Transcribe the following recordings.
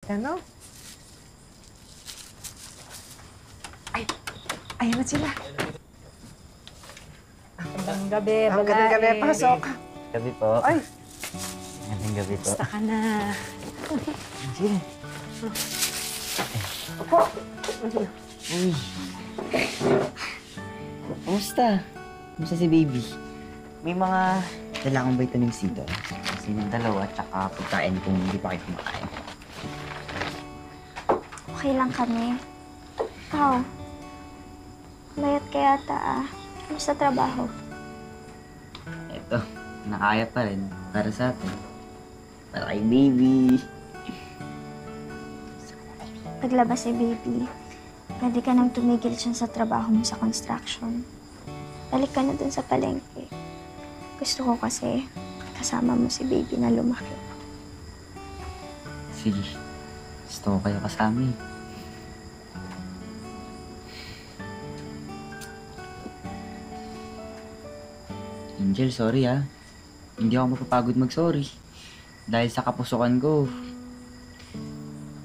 Ano? Ay, ayan na sila. Magandang gabi, Ang gandang gabi, pasok. Gabi po. Ay, Magandang gabi po. basta ka na. Angel. opo. Uy. Kumusta? Kumusta si baby? May mga dala akong vitamins dito. Kasi yung dalawa, tsaka pagkain kung hindi pa kayo kumakain. Okay lang kami. Ikaw, mayat ka yata Kamusta trabaho? Eto, nakaya pa rin para sa atin. Para kay baby. Paglabas si baby, pwede ka nang tumigil siya sa trabaho mo sa construction. Balik ka na dun sa palengke. Gusto ko kasi kasama mo si baby na lumaki. Sige, gusto ko kayo kasama eh. Angel, sorry ah. Hindi ako mapapagod mag-sorry. Dahil sa kapusukan ko,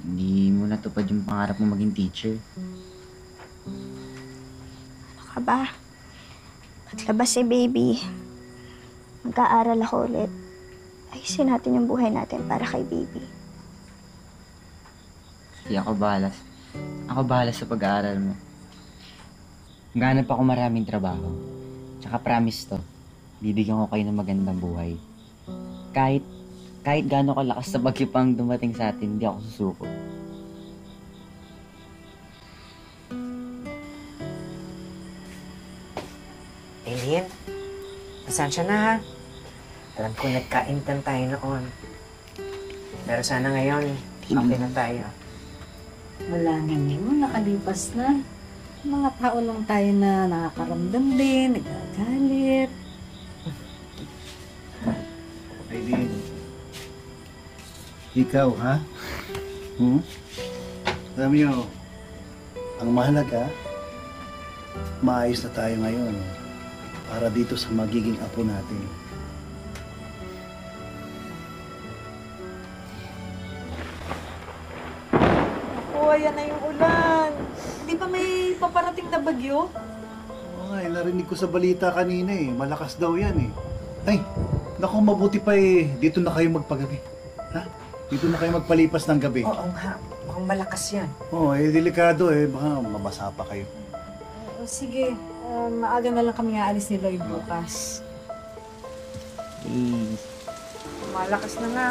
hindi mo natupad yung pangarap mo maging teacher. Ano ka ba? Paglabas si baby, mag-aaral ako ulit. Ayusin natin yung buhay natin para kay baby. Sige, ako bahala. Ako bahala sa pag-aaral mo. Maghanap ako maraming trabaho. Tsaka promise to, bibigyan ko kayo ng magandang buhay. Kahit gaano kalakas sa bagyo pang dumating sa atin, hindi ako susuko. Aileen, pasensya na ha. Alam ko nagkaintan tayo noon. Pero sana ngayon, okay na tayo. Wala naman, nakalipas na. Mga tao lang tayo na nakakaramdam din, nagagalit. Aileen. Ikaw, ha? Alam niyo, ang mahalaga, maayos na tayo ngayon para dito sa magiging apo natin. Oh, ayan na yung ulan. Di ba may paparating na bagyo? Oo nga, narinig ko sa balita kanina eh. Malakas daw yan eh. Ay, naku, mabuti pa eh. Dito na kayo magpagabi. Ha? Dito na kayo magpalipas ng gabi. Oo nga, mukhang malakas yan. Oo, delikado eh. Baka mabasa pa kayo. Sige, maaga na lang kami aalis ni Lloyd bukas. Eh, Malakas na nga.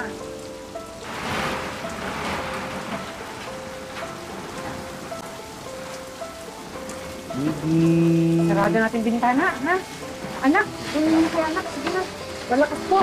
baby. Sarado natin bintana, ha? Anak, kaya anak, sige na. Malakas po.